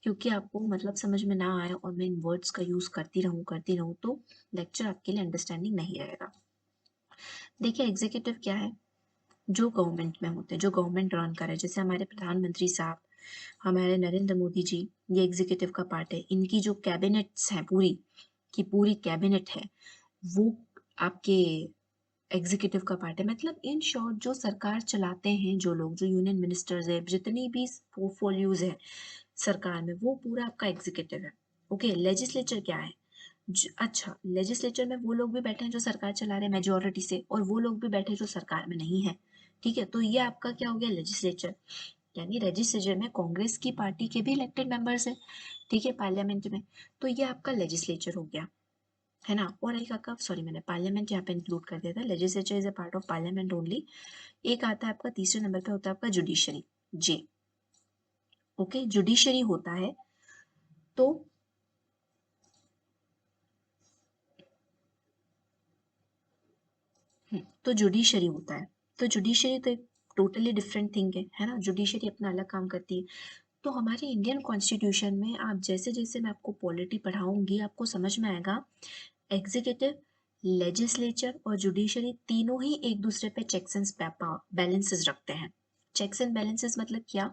क्योंकि आपको मतलब समझ में ना आए और मैं इन वर्ड्स का यूज करती रहूँ तो लेक्चर आपके लिए अंडरस्टैंडिंग नहीं रहेगा। देखिए एग्जीक्यूटिव क्या है, जो गवर्नमेंट में होते हैं, जो गवर्नमेंट रन करे, जैसे हमारे प्रधानमंत्री साहब, हमारे नरेंद्र मोदी जी, ये एग्जीक्यूटिव का पार्ट है। इनकी जो कैबिनेट्स हैं पूरी की पूरी कैबिनेट है, वो आपके एग्जीक्यूटिव का पार्ट है। मतलब इन शॉर्ट जो सरकार चलाते हैं, जो लोग, जो यूनियन मिनिस्टर्स है, जितनी भी पोर्टफोलियोज है सरकार में, वो पूरा आपका एग्जीक्यूटिव है। ओके, लेजिस्लेचर क्या है, अच्छा लेजिस्लेचर में वो लोग भी बैठे हैं जो सरकार चला रहे हैं मेजोरिटी से, और वो लोग भी बैठे हैं जो सरकार में नहीं है। ठीक है, तो ये आपका क्या हो गया, लेजिस्लेचर। यानी लेजिस्लेचर में कांग्रेस की पार्टी के भी इलेक्टेड मेंबर्स हैं, ठीक है, पार्लियामेंट में। तो ये आपका लेजिस्लेचर हो गया, है ना। और एक आपका, सॉरी मैंने पार्लियामेंट यहाँ पे इंक्लूड कर दिया था, legislature is a part of parliament only. एक आता है आपका तीसरे नंबर पे, होता है आपका जुडिशरी, जे। ओके, जुडिशरी होता है तो तो जुडिशरी होता है। तो जुडिशरी तो एक टोटली डिफरेंट थिंग है ना, जुडिशरी अपना अलग काम करती है। तो हमारे इंडियन कॉन्स्टिट्यूशन में आप जैसे जैसे मैं आपको पॉलिटी पढ़ाऊंगी आपको समझ में आएगा, एग्जीक्यूटिव, लेजिस्लेचर और जुडिशरी तीनों ही एक दूसरे पे चेक्स एंड बैलेंसेस रखते हैं। चेक्स एंड बैलेंसेस मतलब क्या,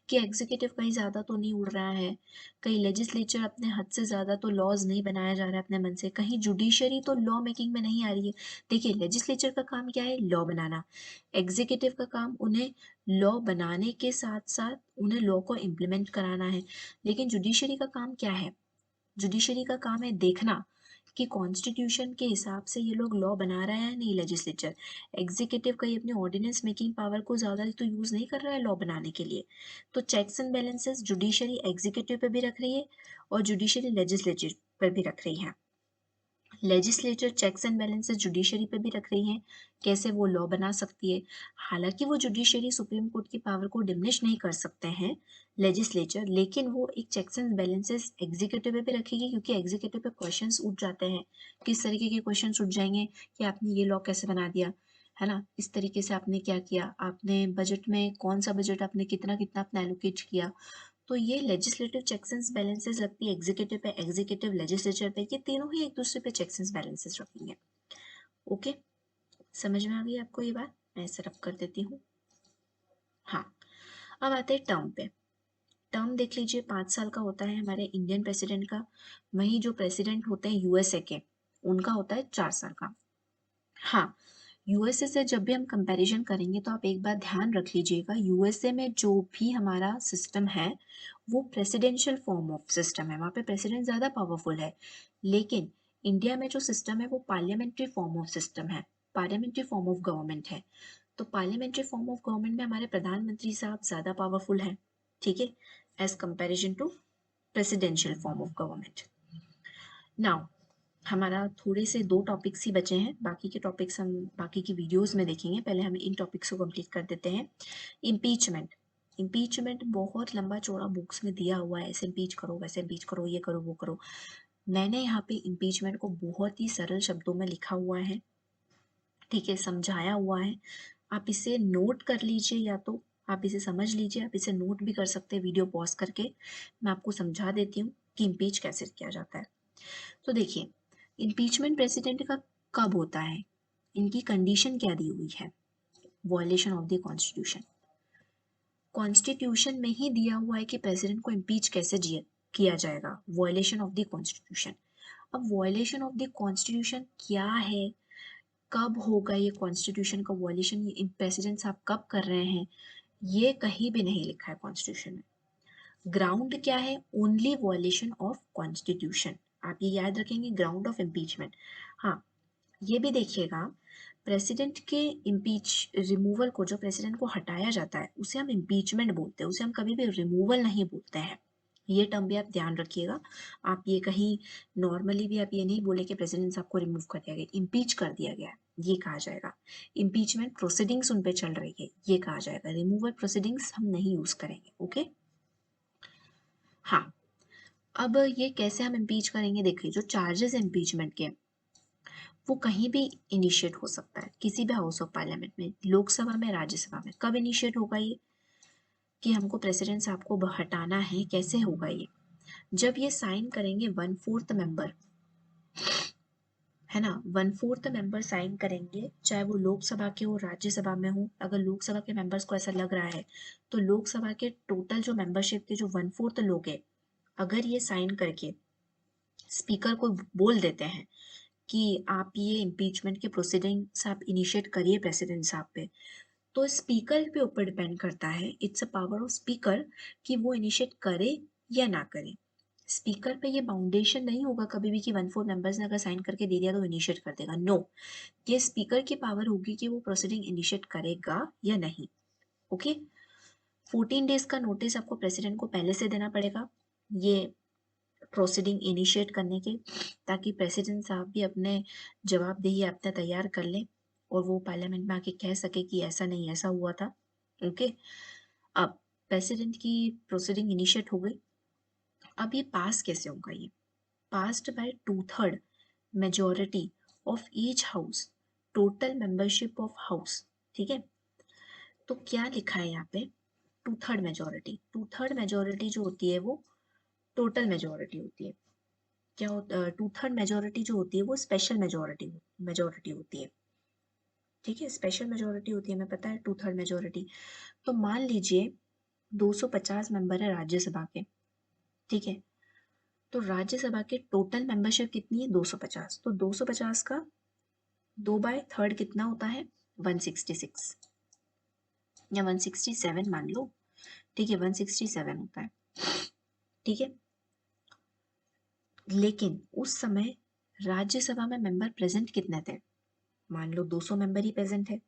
कि एग्जीक्यूटिव कहीं ज़्यादा तो नहीं उड़ रहा है, कहीं लेजिस्लेचर अपने हद से ज़्यादा तो लॉज नहीं बनाया जा रहा है अपने मन से, कहीं जुडिशरी तो लॉ मेकिंग में नहीं आ रही है। देखिए लेजिस्लेचर का काम क्या है, लॉ बनाना। एग्जीक्यूटिव का काम उन्हें लॉ बनाने के साथ साथ उन्हें लॉ को इम्प्लीमेंट कराना है। लेकिन जुडिशरी का काम क्या है, जुडिशरी का काम है देखना कि कॉन्स्टिट्यूशन के हिसाब से ये लोग लॉ बना रहे हैं नहीं, लेजिस्लेचर। एग्जीक्यूटिव कहीं अपनी ऑर्डिनेंस मेकिंग पावर को ज़्यादा तो यूज़ नहीं कर रहा है लॉ बनाने के लिए। तो checks and balances judiciary executive पे भी रख रही है और जुडिशरी लेजिस्लेचर पर भी रख रही है। Legislature checks and balances judiciary पे भी रख रही हैं, कैसे वो लॉ बना सकती है। हालांकि वो जुडिशरी सुप्रीम कोर्ट की पावर को डिमिनिश नहीं कर सकते हैं लेजिस्लेचर, लेकिन वो एक चेक्स एंड बैलेंसेस एग्जीक्यूटिव पे भी रखेगी, क्योंकि एग्जीक्यूटिव पे क्वेश्चंस उठ जाते हैं। किस तरीके के क्वेश्चंस उठ जाएंगे कि आपने ये लॉ कैसे बना दिया, है ना, इस तरीके से आपने क्या किया, आपने बजट में कौन सा बजट आपने कितना कितना अपना एलोकेट किया। तो ये लेजिस्लेटिव चेक्स एंड बैलेंसेस लगती है एग्जीक्यूटिव पे, एग्जीक्यूटिव लेजिस्लेचर पे, ये तीनों ही एक दूसरे पे चेक्स एंड बैलेंसेस रखेंगे। ओके, समझ में आ गई आपको ये बात, मैं इसे रब कर देती हूँ। हाँ, अब आते हैं टर्म पे। टर्म देख लीजिए 5 साल का होता है हमारे इंडियन प्रेसिडेंट का, वहीं जो प्रेसिडेंट होते हैं यूएसए के, उनका होता है 4 साल का। हाँ, यूएसए से जब भी हम कंपैरिजन करेंगे तो आप एक बात ध्यान रख लीजिएगा, यूएसए में जो भी हमारा सिस्टम है वो प्रेसिडेंशियल फॉर्म ऑफ सिस्टम है, वहाँ पे प्रेसिडेंट ज़्यादा पावरफुल है। लेकिन इंडिया में जो सिस्टम है वो पार्लियामेंट्री फॉर्म ऑफ सिस्टम है, पार्लियामेंट्री फॉर्म ऑफ गवर्नमेंट है। तो पार्लियामेंट्री फॉर्म ऑफ गवर्नमेंट में हमारे प्रधानमंत्री साहब ज़्यादा पावरफुल हैं, ठीक है, as comparison to presidential form of government. Now हमारा थोड़े से 2 टॉपिक्स ही बचे हैं, बाकी के टॉपिक्स हम बाकी की वीडियोस में देखेंगे, पहले हम इन टॉपिक्स को कंप्लीट कर देते हैं। इम्पीचमेंट, इम्पीचमेंट बहुत लंबा चौड़ा बुक्स में दिया हुआ है, ऐसे इम्पीच करो, वैसे इम्पीच करो, ये करो वो करो। मैंने यहाँ पे इम्पीचमेंट को बहुत ही सरल शब्दों में लिखा हुआ है, ठीक है, समझाया हुआ है। आप इसे नोट कर लीजिए, या तो आप इसे समझ लीजिए, आप इसे नोट भी कर सकते हैं वीडियो पॉज करके। मैं आपको समझा देती हूँ कि इम्पीच कैसे किया जाता है। तो देखिए, इम्पीचमेंट प्रेसिडेंट का कब होता है, इनकी कंडीशन क्या दी हुई है, violation of the constitution. Constitution में ही दिया हुआ है कि प्रेसिडेंट को इम्पीच कैसे किया जाएगा, वॉयलेशन ऑफ द कॉन्स्टिट्यूशन। अब वॉयलेशन ऑफ द कॉन्स्टिट्यूशन क्या है, कब होगा ये कॉन्स्टिट्यूशन का वॉयलेशन, ये प्रेसिडेंट साहब कब कर रहे हैं, ये कहीं भी नहीं लिखा है कॉन्स्टिट्यूशन में। ग्राउंड क्या है, ओनली वॉयलेशन ऑफ कॉन्स्टिट्यूशन, आप ये याद रखेंगे, ग्राउंड ऑफ इम्पीचमेंट। हाँ, ये भी देखिएगा, प्रेसिडेंट के इम्पीच रिमूवल को, जो प्रेसिडेंट को हटाया जाता है उसे हम इम्पीचमेंट बोलते हैं, उसे हम कभी भी रिमूवल नहीं बोलते हैं। ये टर्म भी आप ध्यान रखिएगा, आप ये कहीं नॉर्मली भी आप ये नहीं बोले कि प्रेसिडेंट साहब को रिमूव कर दिया गया, इम्पीच कर दिया गया, ये कहा जाएगा। इम्पीचमेंट प्रोसीडिंग्स उन पे चल रही है, ये कहा जाएगा। रिमूवल प्रोसीडिंग्स हम नहीं यूज करेंगे। ओके, हाँ, अब ये कैसे हम इम्पीच करेंगे, देखिए जो चार्जेस इम्पीचमेंट के वो कहीं भी इनिशिएट हो सकता है, किसी भी हाउस ऑफ पार्लियामेंट में, लोकसभा में, राज्यसभा में। कब इनिशिएट होगा ये, कि हमको प्रेसिडेंट साहब को हटाना है, कैसे होगा ये, जब ये साइन करेंगे 1/4 मेंबर, है ना, 1/4 मेंबर साइन करेंगे, चाहे वो लोकसभा के हो, राज्यसभा में हो। अगर लोकसभा के मेंबर्स को ऐसा लग रहा है तो लोकसभा के टोटल जो मेंबरशिप के जो 1/4 लोग है, अगर ये साइन करके स्पीकर को बोल देते हैं कि आप ये इम्पीचमेंट के प्रोसीडिंग्स आप इनिशिएट करिए प्रेसिडेंट साहब पे, तो स्पीकर पे ऊपर डिपेंड करता है, it's a power of speaker कि वो इनिशिएट करे या ना करे। स्पीकर पे ये बाउंडेशन नहीं होगा कभी भी कि 1/4 मेंबर्स ने अगर साइन करके दे दिया तो इनिशिएट कर देगा, नो। ये स्पीकर की पावर होगी कि वो प्रोसीडिंग इनिशिएट करेगा या नहीं। ओके, 14 डेज का नोटिस आपको प्रेसिडेंट को पहले से देना पड़ेगा ये प्रोसीडिंग इनिशिएट करने के, ताकि प्रेसिडेंट साहब भी अपने जवाबदेही अपना तैयार कर लें और वो पार्लियामेंट में आके कह सके कि ऐसा नहीं, ऐसा हुआ था। ओके, अब प्रेसिडेंट की प्रोसीडिंग इनिशिएट हो गई। अब ये पास कैसे होगा, ये passed by 2/3 majority of each house, total membership of house. ठीक है, तो क्या लिखा है यहाँ पे, 2/3 मेजोरिटी। 2/3 मेजोरिटी जो होती है वो टोटल मेजोरिटी होती है। क्या होता, 2/3 मेजोरिटी जो होती है वो स्पेशल मेजोरिटी होती है। ठीक है, स्पेशल मेजोरिटी होती है, हमें पता है 2/3 मेजोरिटी। तो मान लीजिए 250 मेंबर है राज्यसभा के, ठीक है, तो राज्यसभा के टोटल मेंबरशिप कितनी है, 250। तो 250 का 2/3 कितना होता है, 166 या 167 मान लो। ठीक है, 167 होता है। ठीक है, लेकिन उस समय राज्यसभा में मेंबर प्रेजेंट कितने थे, मान लो 200 मेंबर ही प्रेजेंट है,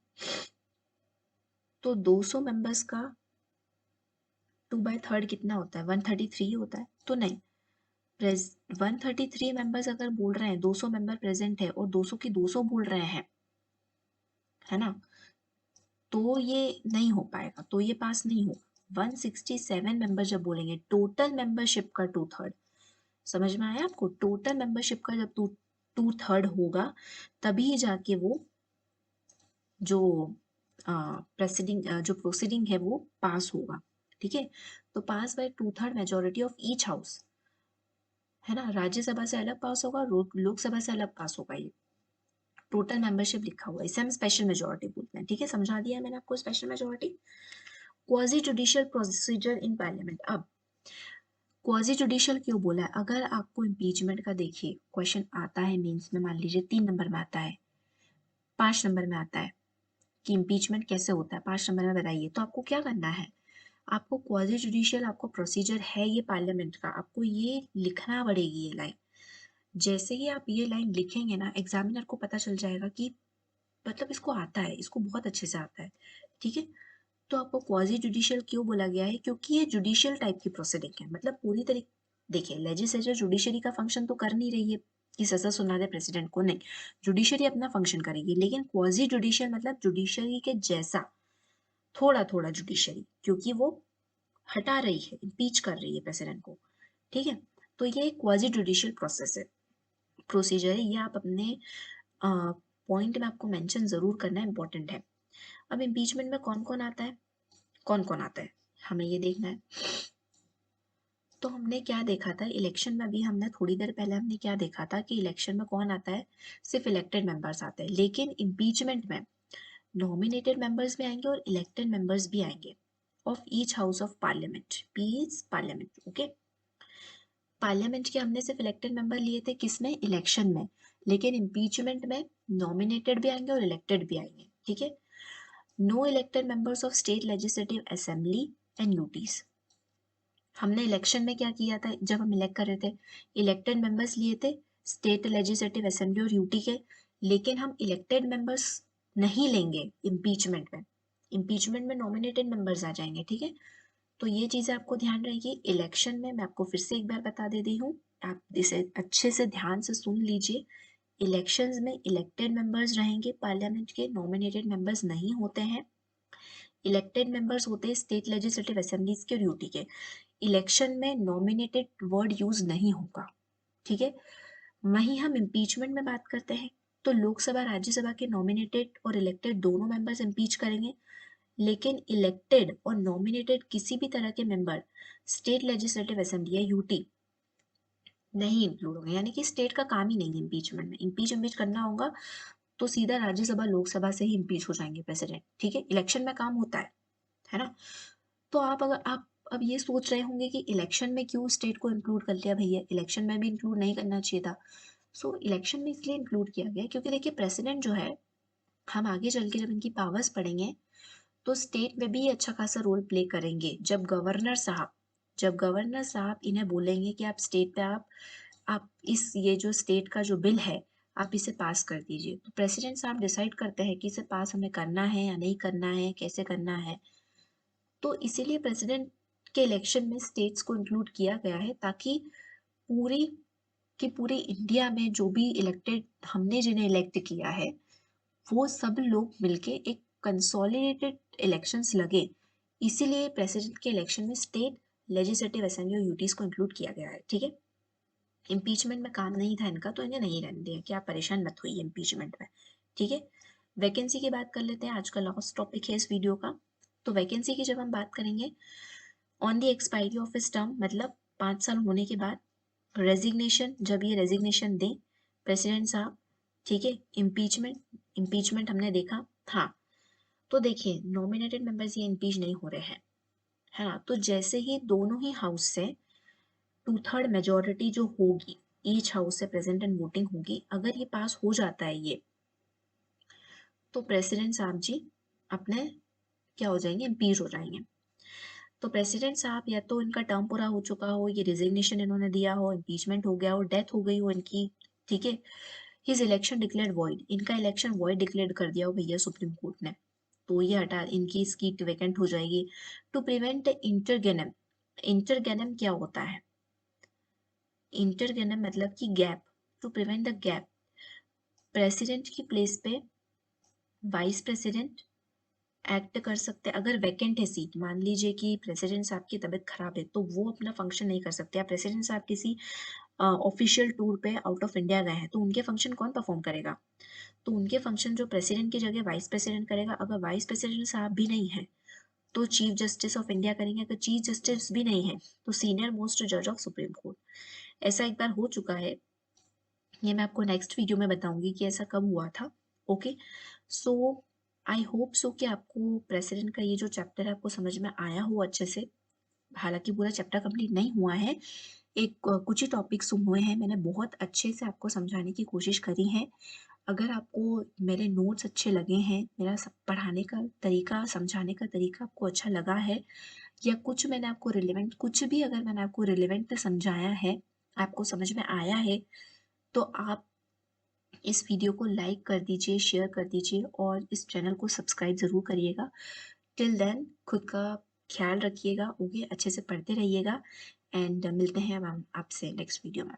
तो 200 मेंबर्स का 2/3 कितना होता है, 133 होता है। तो नहीं, 133 मेंबर्स अगर बोल रहे हैं, 200 मेंबर प्रेजेंट है और 200 की 200 बोल रहे हैं, है ना, तो ये नहीं हो पाएगा, तो ये पास नहीं हो। 167 मेंबर जब बोलेंगे टोटल मेंबरशिप का 2/3, समझ में आया आपको, टोटल मेंबरशिप का जब 2/3 होगा तभी जाके वो जो जो प्रोसीडिंग है वो पास होगा। ठीक है, तो pass by 2/3 majority of each house, है ना, राज्यसभा से अलग पास होगा, लोकसभा से अलग पास होगा। ये टोटल मेंबरशिप लिखा हुआ है, इसे हम स्पेशल मेजोरिटी बोलते हैं। ठीक है, समझा दिया मैंने आपको special majority. Quasi judicial procedure in parliament. अब क्वाजी जुडिशियल क्यों बोला है, अगर आपको इम्पीचमेंट का देखिए क्वेश्चन आता है मेंस में, मान लीजिए 3 नंबर में आता है, 5 नंबर में आता है कि इम्पीचमेंट कैसे होता है, 5 नंबर में बताइए, तो आपको क्या करना है, आपको क्वाजी जुडिशियल आपको प्रोसीजर है ये पार्लियामेंट का, आपको ये लिखना पड़ेगी ये लाइन। जैसे ही आप ये लाइन लिखेंगे ना, एग्जामिनर को पता चल जाएगा कि मतलब इसको आता है, इसको बहुत अच्छे से आता है। ठीक है, तो आपको क्वाजी जुडिशियल क्यों बोला गया है, क्योंकि ये जुडिशियल टाइप की प्रोसीडिंग है, मतलब पूरी तरीके, देखिए लेजिस्लेचर जुडिशरी का फंक्शन तो कर नहीं रही है कि सजा सुना दे प्रेसिडेंट को, नहीं, जुडिशरी अपना फंक्शन करेगी, लेकिन क्वाजी जुडिशियल मतलब जुडिशरी के जैसा थोड़ा थोड़ा जुडिशरी, क्योंकि वो हटा रही है, इम्पीच कर रही है प्रेसिडेंट को। ठीक है, तो ये एक क्वाजी जुडिशियल प्रोसेस है, प्रोसीजर है, ये आप अपने पॉइंट में आपको मेंशन जरूर करना इंपॉर्टेंट है। अब इम्पीचमेंट में कौन कौन आता है, कौन कौन आता है हमें ये देखना है। तो हमने क्या देखा था इलेक्शन में, अभी हमने थोड़ी देर पहले हमने क्या देखा था कि इलेक्शन में कौन आता है, सिर्फ इलेक्टेड मेंबर्स आते हैं, लेकिन इम्पीचमेंट में नॉमिनेटेड मेंबर्स भी आएंगे और इलेक्टेड मेंबर्स भी आएंगे of each house of parliament, piece parliament. Okay, parliament के हमने सिर्फ इलेक्टेड मेंबर लिए थे किसमें, इलेक्शन में, लेकिन इम्पीचमेंट में नॉमिनेटेड भी आएंगे और इलेक्टेड भी आएंगे। ठीक है, no elected members of state legislative assembly and UTs. हमने इलेक्शन में क्या किया था, जब हम इलेक्ट कर रहे थे, इलेक्टेड मेंबर्स लिए थे स्टेट लेजिस्लेटिव असेंबली और यूटी के, लेकिन हम इलेक्टेड मेंबर्स नहीं लेंगे इम्पीचमेंट में, इम्पीचमेंट में नॉमिनेटेड मेंबर्स आ जाएंगे। ठीक है, तो ये चीज़ें आपको ध्यान रहेगी। इलेक्शन में मैं आपको फिर से एक बार बता दे रही हूँ, आप इसे अच्छे से ध्यान से सुन लीजिए, इलेक्शंस में इलेक्टेड मेंबर्स रहेंगे पार्लियामेंट के, नॉमिनेटेड मेंबर्स नहीं होते हैं। इलेक्टेड मेंबर्स होते हैं स्टेट लेजिस्लेटिव असेंबलीज के और यूटी के। इलेक्शन में नॉमिनेटेड वर्ड यूज नहीं होगा, ठीक है। वहीं हम इम्पीचमेंट में बात करते हैं तो लोकसभा राज्यसभा के नॉमिनेटेड और इलेक्टेड दोनों मेंबर्स इम्पीच करेंगे, लेकिन इलेक्टेड और नॉमिनेटेड किसी भी तरह के मेंबर स्टेट लेजिस्लेटिव असेंबली या यूटी नहीं इंक्लूड होंगे, यानी कि स्टेट का काम ही नहीं है इम्पीचमेंट में। इम्पीच करना होगा तो सीधा राज्यसभा लोकसभा से ही इम्पीच हो जाएंगे प्रेसिडेंट, ठीक है। इलेक्शन में काम होता है ना। तो आप अब ये सोच रहे होंगे कि इलेक्शन में क्यों स्टेट को इंक्लूड कर लिया भैया, इलेक्शन में भी इंक्लूड नहीं करना चाहिए था। सो इलेक्शन में इसलिए इंक्लूड किया गया क्योंकि देखिए प्रेसिडेंट जो है, हम आगे चल के जब इनकी पावर्स पढ़ेंगे तो स्टेट में भी अच्छा खासा रोल प्ले करेंगे। जब गवर्नर साहब इन्हें बोलेंगे कि आप स्टेट पे आप इस ये जो स्टेट का जो बिल है आप इसे पास कर दीजिए, तो प्रेसिडेंट साहब डिसाइड करते हैं कि इसे पास हमें करना है या नहीं करना है, कैसे करना है। तो इसीलिए प्रेसिडेंट के इलेक्शन में स्टेट्स को इंक्लूड किया गया है ताकि पूरी पूरे इंडिया में जो भी इलेक्टेड, हमने जिन्हें इलेक्ट किया है वो सब लोग मिलके एक कंसोलिडेटेड इलेक्शंस लगे। इसीलिए प्रेसिडेंट के इलेक्शन में स्टेट लेजिस्लेटिव असेंबली और यूटीज को इंक्लूड किया गया है, ठीक है। इम्पीचमेंट में काम नहीं था इनका तो इन्हें नहीं रहने दिया कि आप परेशान मत होइए इम्पीचमेंट में, ठीक है। वैकेंसी की बात कर लेते हैं, आज का लास्ट टॉपिक है इस वीडियो का। तो वैकेंसी की जब हम बात करेंगे, on the expiry of his term, मतलब 5 साल होने के बाद रेजिग्नेशन, जब ये रेजिग्नेशन दें प्रेसिडेंट साहब, ठीक है। इम्पीचमेंट हमने देखा, हाँ। तो देखिए नॉमिनेटेड मेंबर्स ये इम्पीच नहीं हो रहे हैं, है ना। तो जैसे ही दोनों ही हाउस से 2/3 मेजोरिटी जो होगी, ईच हाउस से प्रेजेंट एंड वोटिंग होगी, अगर ये पास हो जाता है ये, तो प्रेसिडेंट साहब जी अपने क्या हो जाएंगे, इम्पीच हो जाएंगे। तो प्रेसिडेंट साहब या तो इनका टर्म पूरा हो चुका हो, ये रिजिग्नेशन इन्होंने दिया हो, इम्पीचमेंट हो गया हो, डेथ हो गई हो इनकी, ठीक है। हिज इलेक्शन डिक्लेयर्ड वॉइड, इनका इलेक्शन वॉइड डिक्लेयर कर दिया हो भैया सुप्रीम कोर्ट ने, तो ये हटा, इनकी सीट वैकेंट हो जाएगी। टू प्रिवेंट इंटरगेनम, इंटरगेनम क्या होता है, इंटरगेनम मतलब कि gap, to prevent the gap, president की प्लेस पे वाइस प्रेसिडेंट एक्ट कर सकते हैं। अगर वैकेंट है सीट, मान लीजिए कि प्रेसिडेंट साहब की तबीयत खराब है तो वो अपना फंक्शन नहीं कर सकते, या प्रेसिडेंट साहब किसी ऑफिशियल टूर पे आउट ऑफ इंडिया गए हैं तो उनके फंक्शन कौन परफॉर्म करेगा, तो उनके फंक्शन जो प्रेसिडेंट की जगह वाइस प्रेसिडेंट करेगा। अगर वाइस प्रेसिडेंट साहब भी नहीं है तो चीफ जस्टिस ऑफ इंडिया करेंगे, अगर चीफ जस्टिस भी नहीं है तो सीनियर मोस्ट जज ऑफ सुप्रीम कोर्ट। ऐसा एक बार हो चुका है, ये मैं आपको नेक्स्ट वीडियो में बताऊंगी कि ऐसा कब हुआ था, okay. So I hope so कि आपको प्रेसिडेंट का ये जो चैप्टर है आपको समझ में आया हो अच्छे से। हालांकि पूरा चैप्टर कंप्लीट नहीं हुआ है, एक कुछ ही टॉपिक्स हुए हैं, मैंने बहुत अच्छे से आपको समझाने की कोशिश करी है। अगर आपको मेरे नोट्स अच्छे लगे हैं, मेरा सब पढ़ाने का तरीका, समझाने का तरीका आपको अच्छा लगा है, या कुछ मैंने आपको रिलेवेंट, कुछ भी अगर मैंने आपको रिलेवेंट समझाया है, आपको समझ में आया है, तो आप इस वीडियो को लाइक कर दीजिए, शेयर कर दीजिए और इस चैनल को सब्सक्राइब ज़रूर करिएगा। टिल देन खुद का ख्याल रखिएगा, ओके, अच्छे से पढ़ते रहिएगा, एंड मिलते हैं अब हम आपसे नेक्स्ट वीडियो में।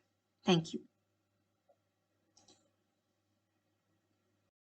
Thank you.